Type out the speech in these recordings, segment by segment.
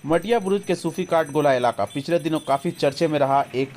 मटिया बुरुज के सूफी काट गोला इलाका पिछले दिनों काफ़ी चर्चे में रहा एक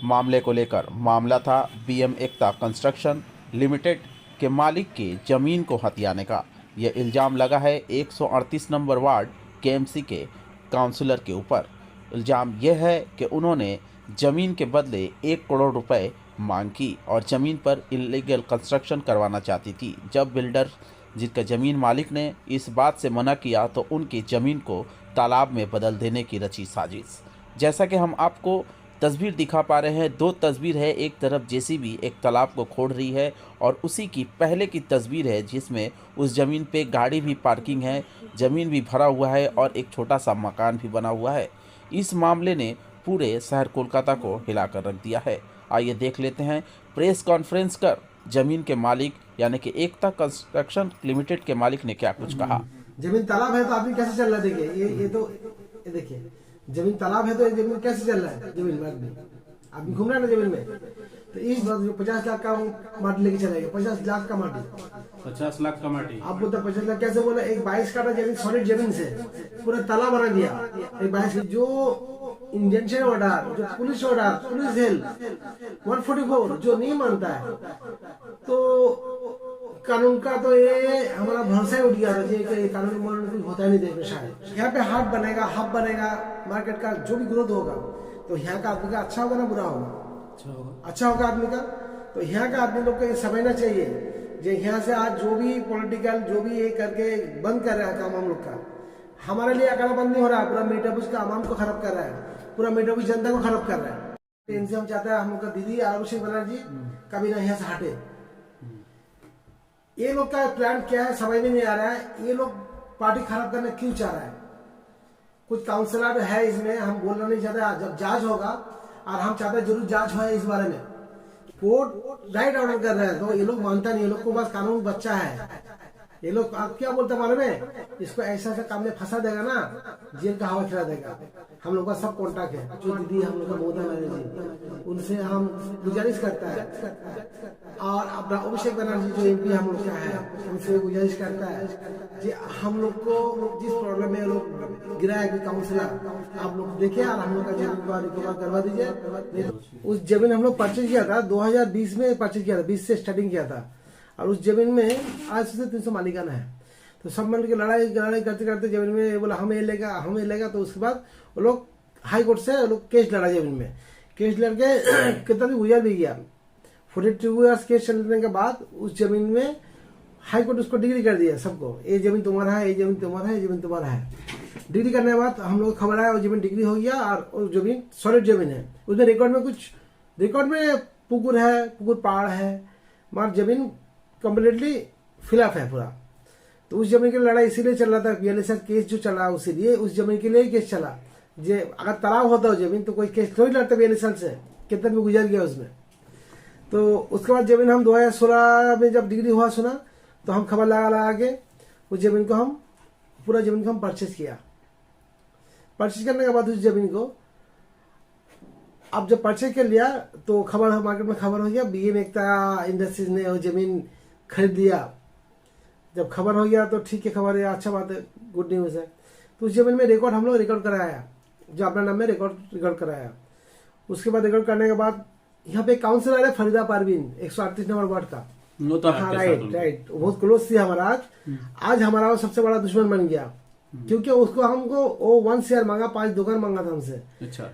मामले को लेकर। मामला था बीएम एकता कंस्ट्रक्शन लिमिटेड के मालिक के जमीन को हथियाने का। यह इल्ज़ाम लगा है 138 नंबर वार्ड केएमसी के काउंसलर के ऊपर। इल्ज़ाम यह है कि उन्होंने ज़मीन के बदले 1 करोड़ रुपए मांग की और ज़मीन पर इलीगल कंस्ट्रक्शन करवाना चाहती थी। जब बिल्डर जिसका ज़मीन मालिक ने इस बात से मना किया तो उनकी ज़मीन को तालाब में बदल देने की रची साजिश। जैसा कि हम आपको तस्वीर दिखा पा रहे हैं, दो तस्वीर है। एक तरफ जेसीबी एक तालाब को खोद रही है और उसी की पहले की तस्वीर है जिसमें उस ज़मीन पे गाड़ी भी पार्किंग है, ज़मीन भी भरा हुआ है और एक छोटा सा मकान भी बना हुआ है। इस मामले ने पूरे शहर कोलकाता को हिलाकर रख दिया है। आइए देख लेते हैं प्रेस कॉन्फ्रेंस कर जमीन के मालिक यानी कि एकता कंस्ट्रक्शन लिमिटेड के मालिक ने क्या कुछ कहा। जमीन तालाब है तो आदमी कैसे चल रहा है? देखिए ये देखिए जमीन तालाब है तो ये जमीन कैसे चल रहा है? जमीन में आदमी घूम रहा है ना जमीन में। तो इस बात 50 लाख का माटी लेके चलेगा। 50 लाख का माटी, 50 लाख का माटी। आप बोलते 50 लाख कैसे बोला? एक 22 काठा जमीन सॉलिड जमीन से पूरा तालाब बना दिया। एक 22 जो इंजेक्शन ऑर्डर, जो पुलिस ऑर्डर, पुलिस हेल्प 144 जो नहीं मानता है तो कानून का तो ये हमारा भरोसा ही उठ गया था कि कानून में कुछ होता नहीं देश में। शायद यहाँ पे हाट बनेगा, हब बनेगा, मार्केट का जो भी ग्रोथ होगा तो यहाँ का आदमी का अच्छा होगा ना बुरा होगा? अच्छा होगा आदमी का। तो यहाँ का आदमी लोग को ये समझना चाहिए जो यहाँ से आज जो भी पॉलिटिकल जो भी ये करके बंद कर रहा है काम हम लोग का, हमारे लिए अकेला बंद नहीं हो रहा है। पूरा मीडिया का आवाम को खराब कर रहा है, पूरा मीडिया जनता को खराब कर रहा है। इनसे हम चाहते हैं हम लोग का दीदी अभिषेक बनर्जी कभी ना यहाँ से हटे। ये लोग का प्लान क्या है समझ में नहीं आ रहा है। ये लोग पार्टी खराब करने क्यों चाह रहा है? कुछ काउंसलर है इसमें, हम बोलना नहीं चाहते। जब जांच होगा और हम चाहते हैं जरूर जांच हो इस बारे में। कोर्ट राइट ऑर्डर कर रहे हैं तो ये लोग मानता नहीं। ये लोग को बस कानून बच्चा है। ये लोग आप क्या बोलते मालूम है? इसको ऐसा ऐसा काम में फंसा देगा ना, जेल का हवा खिला देगा। हम लोग का सब कॉन्टैक्ट है। जो दीदी हम लोग का मोदी जी, उनसे हम गुजारिश करता है और अपना अभिषेक बनर्जी जो एमपी हम लोग का है उनसे गुजारिश करता है कि हम लोग को जिस प्रॉब्लम में लोग गिरा है काउंसिलर आप लोग देखे और हम लोग का जमीन को रिकवर करवा दीजिए। उस जमीन हम लोग परचेज किया था 2020 में, परचेज किया था 20 से स्टार्टिंग किया था और उस जमीन में आज से 300 मालिकाना है। तो सब मिल के लड़ाई करते करते जमीन में बोला हम ये लेगा। तो उसके बाद वो लोग हाई कोर्ट से वो लोग केस लड़ा जमीन में। केस लड़के कितना भी गुजर भी गया। 42 ईयर्स केस चलने के बाद उस जमीन में हाई कोर्ट उसको डिग्री कर दिया सबको। ये जमीन तुम्हारा है, ये जमीन तुम्हारा है, ये जमीन तुम्हारा है। डिग्री करने के बाद हम लोग खबर आया वो जमीन डिग्री हो गया और वो जमीन सॉलिड जमीन है। उसमें रिकॉर्ड में पुकुर है, पुकुर पहाड़ है, मगर जमीन कम्प्लीटली फिलअप है पूरा। तो उस जमीन की लड़ाई इसीलिए चल रहा था। बीएलएसआर केस जो चला उसीलिए उस जमीन के लिए केस चला। जे अगर तालाब होता हो जमीन तो कोई केस थोड़ी लड़ता बीएलएसआर से, कितना भी गुजर गया उसमें। तो उसके बाद जमीन हम 2016 में जब डिग्री हुआ सुना तो हम खबर लगा के उस जमीन को हम पूरा जमीन को हम परचेज किया। परचेज करने के बाद उस जमीन को अब जब परचेज कर लिया तो खबर मार्केट में खबर हो गया बीएम एकता इंडस्ट्रीज ने वो जमीन खरीद लिया। जब खबर हो गया तो ठीक है, खबर है, अच्छा बात है, गुड न्यूज है। तो उस जमीन में रिकॉर्ड हम लोग रिकॉर्ड कराया, जो अपना नाम में रिकॉर्ड कराया। उसके बाद रिकॉर्ड करने के बाद यहाँ पे काउंसिलर है फरीदा परवीन 138 नंबर वार्ड का। हाँ राइट, बहुत क्लोज थी हमारा। आज हमारा सबसे बड़ा दुश्मन बन गया क्योंकि उसको हमको वो 1 शेयर मांगा, 5 दुकान मांगा था हमसे। अच्छा,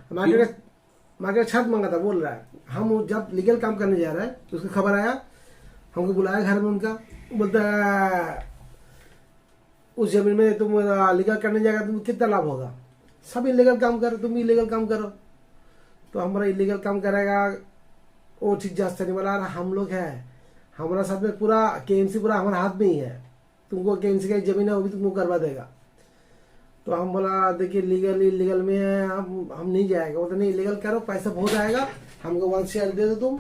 मार्केट छत मांगा था। बोल रहा है हम जब लीगल काम करने जा रहे हैं तो उसको खबर आया, हमको बुलाया घर में उनका। बोलता है उस जमीन में तुम लीगल करने जाएगा तुम कितना लाभ होगा? सब इलीगल काम करो, तुम इलीगल काम करो। तो हमारा इलीगल काम करेगा वो ठीक जांच नहीं वाला। हम लोग है हमारा साथ में पूरा केएमसी पूरा हमारे हाथ में ही है। तुमको केएमसी का जमीन है वो भी तुमको करवा देगा। तो हम बोला देखिए लीगल में है, हम नहीं जाएगा। बोलते नहीं इलीगल करो, पैसा बहुत आएगा, हमको 1 शेयर दे दो तुम,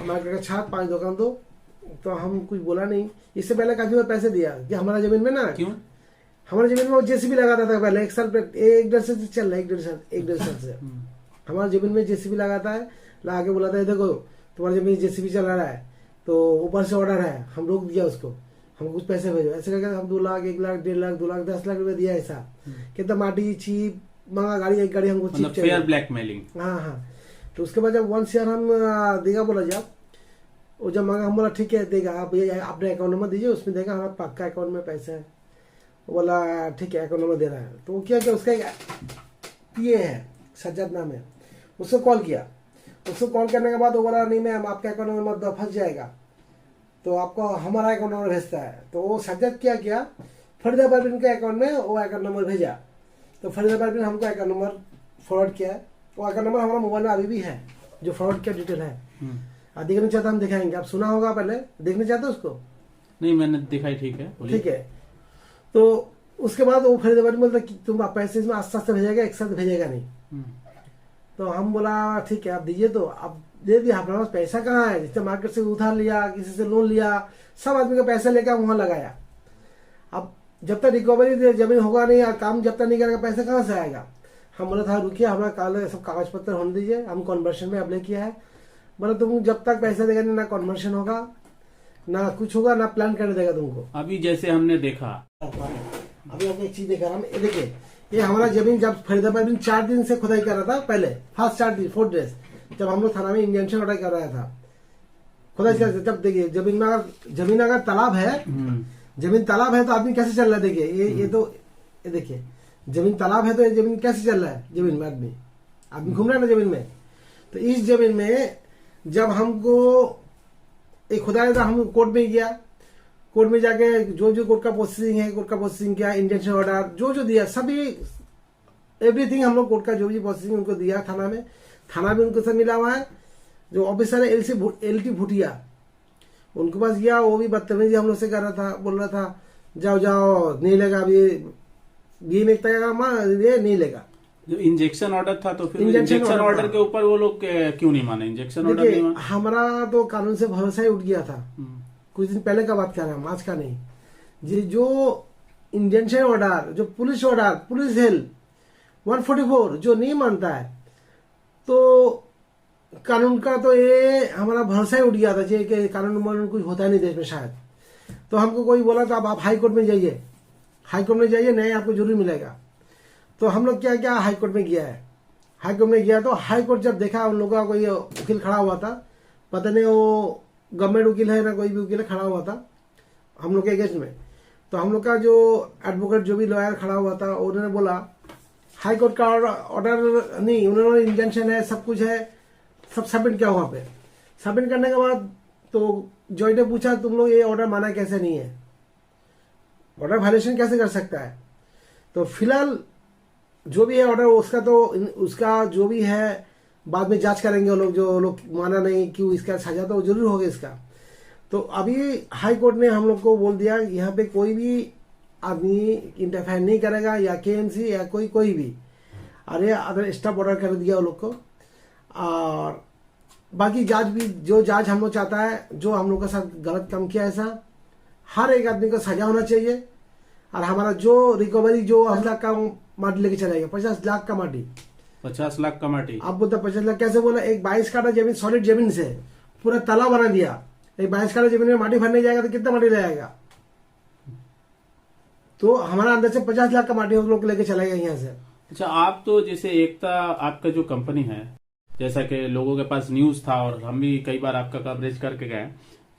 हमारे का छाप 5 दुकान दो। तो हम कुछ बोला नहीं। इससे पहले काफी बार पैसे दिया कि हमारा जमीन में ना, क्यों हमारे जमीन में वो जेसीबी लगाता था पहले 1 साल पे, 1-1.5 साल से चल रहा है, 1-1.5 साल से हमारे जमीन में जेसीबी लगाता है। लगा के बोला था देखो तुम्हारी जमीन जेसीबी चला रहा है तो ऊपर से ऑर्डर है, हम रोक दिया उसको, हमको कुछ पैसे भेजो। ऐसे करके हम 2 लाख, 1 लाख, 1.5 लाख, 2 लाख, 10 लाख रुपए दिया। ऐसा कितना माटी, चीप महंगा गाड़ी, एक गाड़ी हमको मतलब चीप फेयर चाहिए। ब्लैकमेलिंग। हाँ हाँ। तो उसके बाद जब 1 शेयर हम देगा बोला जब, वो जब मांगा हम बोला ठीक है देगा, आप ये अपने अकाउंट नंबर दीजिए, उसमें देगा हमारा पक्का अकाउंट में पैसे है। वो बोला ठीक है अकाउंट नंबर दे रहा है। तो वो क्या उसका ये है सज्जद नाम है, उसको कॉल किया। उसको कॉल करने के बाद वो बोला नहीं मैम आपका अकाउंट नंबर फंस जाएगा, तो आपको हमारा अकाउंट नंबर भेजता है। तो वो सज्जद क्या किया, फरीदा परवीन के अकाउंट में वो अकाउंट नंबर भेजा। तो फरीदा परवीन हमको अकाउंट नंबर फॉरवर्ड किया। वो अकाउंट नंबर हमारा मोबाइल में अभी भी है, जो फॉरवर्ड किया डिटेल है। आप देखना चाहते हम दिखाएंगे, आप सुना होगा पहले, देखना चाहते हो उसको? नहीं मैंने दिखाई, ठीक है बोलिए। ठीक है। तो उसके बाद वो फरीदा परवीन बोलता कि तुम पैसे इसमें आस्ते आस्ते भेजेगा, एक साथ भेजेगा नहीं। तो हम बोला ठीक है आप दीजिए। तो अब दे दिया, हमारे पास पैसा कहाँ है, जिसने मार्केट से उधार लिया, किसी से लोन लिया, सब आदमी का पैसा लेकर वहां लगाया। अब जब तक रिकवरी जमीन होगा नहीं या काम जब तक नहीं करेगा, पैसा कहाँ से आएगा। हम बोला था रुकिए हमारा सब कागज पत्र होने दीजिए, हम कन्वर्शन में अप्लाई किया है। बोला तुम जब तक पैसा देगा नहीं, ना कन्वर्शन होगा ना कुछ होगा, ना प्लान करने देगा तुमको। अभी जैसे हमने देखा, अभी हमने एक चीज देखा, हम ये देखिए ये हमारा जमीन जब फरीदा परवीन 4 दिन से खुदाई कर रहा था, पहले फर्स्ट 4 दिन 4 डेज जब हम लोग थाना में इंजेक्शन ऑर्डर कर रहा था, खुदाई कर। जब देखिए जमीन अगर तालाब है, जमीन तालाब है तो आदमी कैसे चल रहा है। देखिए ये तो ये देखिए जमीन तालाब है तो ये जमीन कैसे चल रहा है, जमीन में आदमी घूम रहा है ना जमीन में। तो इस जमीन में जब हमको एक खुदाई था, हम कोर्ट में गया, कोर्ट में जाके जो जो कोर्ट का प्रोसेसिंग है, कोर्ट का प्रोसेसिंग किया, इंजेक्शन ऑर्डर जो जो दिया, सभी एवरीथिंग हम लोग कोर्ट का जो भी प्रोसेसिंग उनको दिया थाना में। थाना भी उनको सब मिला हुआ है। जो ऑफिसर है LT भूटिया, उनके पास गया, वो भी बदतमीजी हम लोग से कर रहा था, बोल रहा था जाओ जाओ नहीं लेगा, अभी ये नहीं लेगा। जो इंजेक्शन ऑर्डर था, तो फिर इंजेक्शन इंजेक्शन ऑर्डर ऑर्डर था। के ऊपर वो लोग क्यों नहीं माने, इंजेक्शन ऑर्डर नहीं देखिए माने? हमारा तो कानून से भरोसा ही उठ गया था। कुछ दिन पहले का बात कर रहे हैं हम, आज का नहीं। जी जो इंजेक्शन ऑर्डर, जो पुलिस ऑर्डर, पुलिस हेल्प 144 जो नहीं मानता है, तो कानून का तो ये हमारा भरोसा ही उठ गया था जी कि कानून कुछ होता नहीं देश में शायद। तो हमको कोई बोला था आप हाई कोर्ट में जाइए, हाई कोर्ट में जाइए, न्याय आपको जरूर मिलेगा। तो हम लोग क्या हाई कोर्ट में गया है। हाई कोर्ट में गया तो हाई कोर्ट जब देखा, उन लोगों का कोई वकील खड़ा हुआ था, पता नहीं वो गवर्नमेंट वकील है ना कोई भी वकील खड़ा हुआ था हम लोग के अगेंस्ट में। तो हम लोग का जो एडवोकेट जो भी लॉयर खड़ा हुआ था, उन्होंने बोला हाई कोर्ट का ऑर्डर नहीं, उन्होंने इंजंक्शन है, सब कुछ है, सब सबमिट किया वहां पे। सबमिट करने के बाद तो जज ने पूछा तुम लोग ये ऑर्डर माना कैसे नहीं है, ऑर्डर वायलेशन कैसे कर सकता है। तो फिलहाल जो भी है ऑर्डर उसका जो भी है बाद में जांच करेंगे वो लोग, जो लोग माना नहीं क्यों, इसका सजा तो जरूर होगा इसका। तो अभी हाई कोर्ट ने हम लोग को बोल दिया यहाँ पे कोई भी आदमी इंटरफेयर नहीं करेगा, या KMC या कोई भी, अरे अदर स्टाफ ऑर्डर कर दिया वो लोग को। और बाकी जांच भी, जो जांच हम लोग चाहता है, जो हम लोग के साथ गलत काम किया ऐसा, हर एक आदमी को सजा होना चाहिए। और हमारा जो रिकवरी जो 50 लाख का माटी लेके चला गया, 50 लाख का माटी, 50 लाख का माटी। आप बोलते 50 लाख कैसे बोला। एक 22 काठा जमीन, सॉलिड जमीन से पूरा तालाब बना दिया। एक 22 काठा जमीन में माटी भरने जाएगा तो कितना माटी लगेगा। तो हमारा अंदर से 50 लाख का माटी हम लोग लेके चला गया यहाँ से। अच्छा, आप तो जैसे एकता आपका जो कंपनी है, जैसा कि लोगों के पास न्यूज था और हम भी कई बार आपका कवरेज करके गए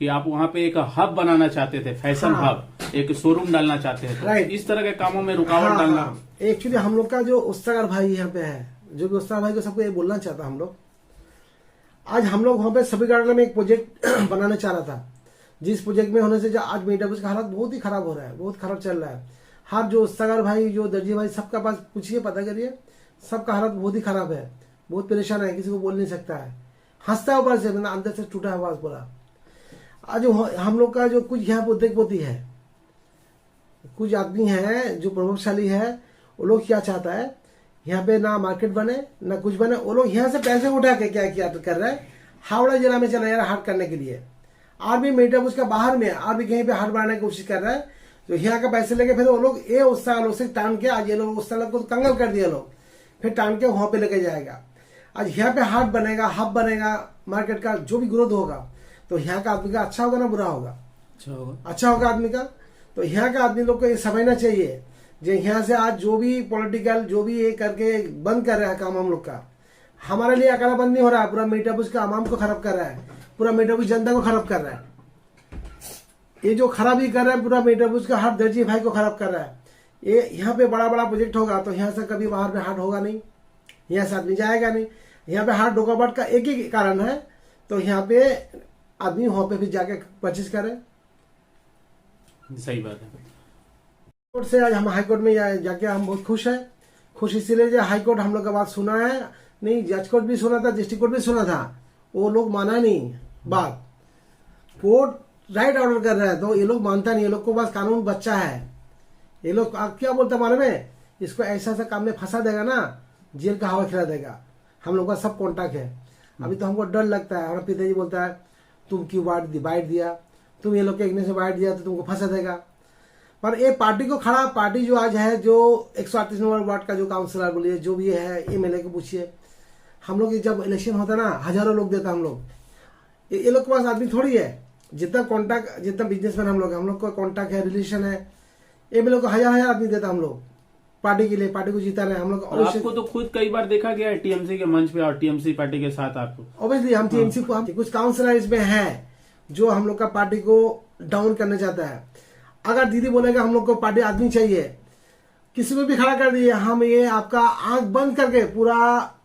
कि आप वहाँ पे एक हब बनाना चाहते थे, फैशन हब, एक शोरूम डालना चाहते थे। राइट। इस तरह के कामों में रुकावट डालना। एक्चुअली हम लोग का जो उस्ताकार भाई यहाँ पे है, जो भी उस्ताकार भाई को सबको ये बोलना चाहता हम लोग, आज हम लोग वहाँ पे सभी गार्डन में एक प्रोजेक्ट बनाना चाह रहा था, जिस प्रोजेक्ट में होने से जो आज मेटाबस का हालत बहुत ही खराब हो रहा है, बहुत खराब चल रहा है। हर जो उस्ताकार भाई, जो दर्जी भाई, सबका पास पूछिए, पता करिए, सबका हालत बहुत ही खराब है, बहुत परेशान है, किसी को बोल नहीं सकता है, हंसता ऊपर से, मतलब अंदर से टूटा आवाज बोला। आज हम लोग का जो कुछ यहाँ उद्योगपति है, कुछ आदमी है जो प्रभावशाली है, वो लोग क्या चाहता है यहाँ पे ना मार्केट बने ना कुछ बने, वो लोग यहाँ से पैसे उठा के क्या कर रहे हैं, हावड़ा जिला में चला जा रहा है हाट करने के लिए। और भी मेटाबूज का बाहर में और भी कहीं पे हाट बनाने की कोशिश कर रहा है, तो यहाँ का पैसे लेके फिर वो लोग ये उस साल से टान के, आज ये लोग उस साल को कंगाल कर दिया लोग, फिर टान के वहां पे लेके जाएगा। आज यहाँ पे हाट बनेगा, हब बनेगा, मार्केट का जो भी ग्रोथ होगा, तो यहाँ का आदमी का अच्छा होगा ना बुरा होगा? अच्छा होगा। अच्छा होगा आदमी का। तो यहाँ का आदमी लोग को ये समझना चाहिए जो यहाँ से आज जो भी पॉलिटिकल जो भी ये करके बंद कर रहा है काम हम लोग का, हमारे लिए अकेला बंद नहीं हो रहा है, पूरा मीठापुर का आवाम को खराब कर रहा है, पूरा मीठापुर जनता को खराब कर रहा है। ये जो खराबी कर रहा है पूरा मीठापुर का हर दर्जी भाई को खराब कर रहा है। ये यहाँ पे बड़ा बड़ा प्रोजेक्ट होगा तो यहाँ से कभी बाहर में हाट होगा नहीं, यहाँ से आदमी जाएगा नहीं। यहाँ पे हाट रुकावट का एक ही कारण है, तो यहाँ पे आदमी वहां पे फिर जाके परचेज करे। सही बात है। कोर्ट से आज हम हाई कोर्ट में जाके हम बहुत खुश है। खुश इसीलिए जो हाई कोर्ट हम लोग का बात सुना है, नहीं जज कोर्ट भी सुना था, डिस्ट्रिक्ट कोर्ट भी सुना था, वो लोग माना नहीं बात। कोर्ट राइट ऑर्डर कर रहा है तो ये लोग मानता नहीं, ये लोग को बस कानून बच्चा है। ये लोग क्या बोलता मालूम है, इसको ऐसा सा काम में फंसा देगा ना, जेल का हवा खिला देगा। हम लोग का सब कॉन्टैक्ट है। अभी तो हमको डर लगता है। हमारा पिताजी बोलता है तुम क्यों बाइट दिया, तुम ये लोग के एक से बाइट दिया तो तुमको फंसा देगा। पर ये पार्टी को खड़ा, पार्टी जो आज है, जो 138 नंबर वार्ड का जो काउंसिलर बोलिए, जो भी है एमएलए को पूछिए, हम लोग जब इलेक्शन होता ना हजारों लोग देता हम लोग। ये लोग के पास आदमी थोड़ी है, जितना कॉन्टैक्ट, जितना बिजनेसमैन हम लोग का कॉन्टैक्ट है, रिलेशन है, एमएलए को हजार आदमी देता हम लोग पार्टी के लिए, पार्टी को जीताना है हम लोग। और आपको तो खुद कई बार देखा गया है टीएमसी के मंच पे और टीएमसी पार्टी के साथ आपको। ऑब्वियसली हम टीएमसी को, कुछ काउंसिलर इसमें है जो हम लोग का पार्टी को डाउन करना चाहता है। अगर दीदी बोलेगा हम लोग को पार्टी आदमी चाहिए, किसी में भी खड़ा कर दिए, हम ये आपका आंख बंद करके पूरा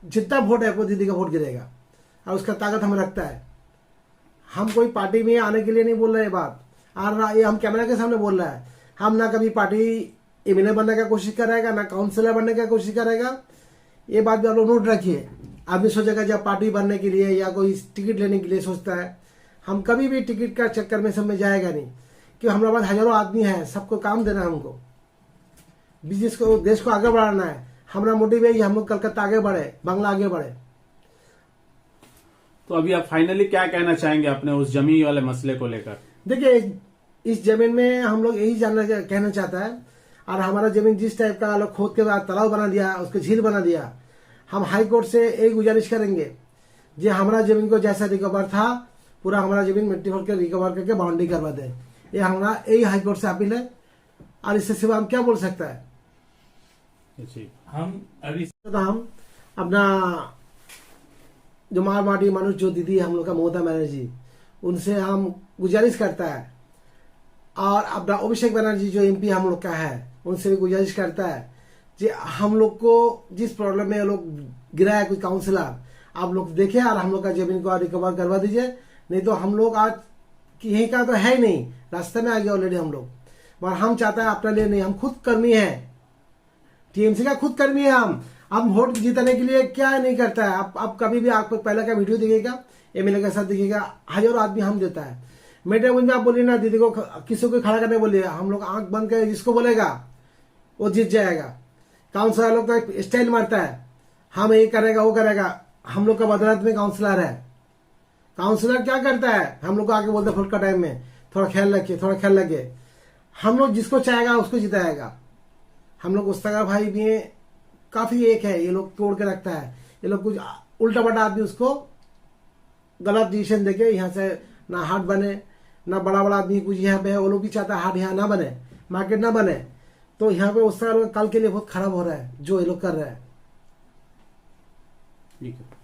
जितना वोट है वो दीदी का वोट गिरेगा, और उसका ताकत हमें रखता है। हम कोई पार्टी में आने के लिए नहीं बोल रहे ये बात, और ये हम कैमरा के सामने बोल रहा है। हम ना कभी पार्टी एमएलए बनने का कोशिश करेगा, ना काउंसिलर बनने का कोशिश करेगा। ये बात भी आप लोग नोट रखिए। आदमी सोचेगा जब पार्टी बनने के लिए या कोई टिकट लेने के लिए सोचता है, हम कभी भी टिकट का चक्कर में सब में जाएगा नहीं, कि हमारे पास हजारों आदमी है, सबको काम देना है, हमको बिजनेस को, देश को आगे बढ़ाना है। हमारा मोटिव है हम लोग कलकत्ता आगे बढ़े, बांग्ला आगे बढ़े। तो अभी आप फाइनली क्या कहना चाहेंगे अपने उस जमीन वाले मसले को लेकर? देखिए, इस जमीन में हम लोग यही कहना चाहता है, और हमारा जमीन जिस टाइप का लोग खोद के बाद तालाब बना दिया, उसको झील बना दिया, हम हाई कोर्ट से यही गुजारिश करेंगे जो हमारा जमीन को जैसा रिकवर था, पूरा हमारा जमीन मिट्टी फोड़ के रिकवर करके बाउंड्री करवा दे। ये हमारा यही हाई कोर्ट से अपील है, और इससे सिवा हम क्या बोल सकता है। हम अभी तो हम अपना जो माटी मानुष जो दीदी हम लोग का ममता बनर्जी, उनसे हम गुजारिश करता है, और अपना अभिषेक बनर्जी जो एमपी हम लोग का है, उनसे भी गुजारिश करता है कि हम लोग को जिस प्रॉब्लम में लोग गिरा है कोई काउंसिलर, आप लोग देखे और हम लोग का जमीन को रिकवर करवा दीजिए। नहीं तो हम लोग आज यहीं का तो है ही नहीं, रास्ते में आ गए ऑलरेडी हम लोग। पर हम चाहते हैं अपने लिए नहीं, हम खुद कर्मी है, टीएमसी का खुद कर्मी है। हम वोट जीतने के लिए क्या नहीं करता है। आप कभी भी आपको पहले का वीडियो दिखेगा, एमएलए के साथ दिखेगा, हजारों आदमी हम देता है। मेरे मुझे आप बोलिए ना दीदी को किसी को खड़ा करने बोलिए, हम लोग आंख बंद कर जिसको बोलेगा वो जीत जाएगा। काउंसिलर लोग का स्टाइल मारता है, हम ये करेगा वो करेगा। हम लोग का बदलाव में काउंसिलर है, काउंसिलर क्या करता है, हम लोग को आके बोलते वोट का टाइम में थोड़ा ख्याल रखिए, थोड़ा ख्याल रखिए। हम लोग जिसको चाहेगा उसको जिताएगा। हम लोग उस्तागा भाई भी काफी एक है, ये लोग तोड़ के रखता है। ये लोग कुछ उल्टा पल्टा आदमी उसको गलत डिसीजन देके यहाँ से ना हाट बने, ना बड़ा बड़ा आदमी कुछ यहाँ पे है, वो लोग भी चाहता है हाट यहाँ ना बने, मार्केट ना बने। तो यहाँ पे उस्तागा कल के लिए बहुत खराब हो रहा है जो ये लोग कर रहे हैं। ठीक है।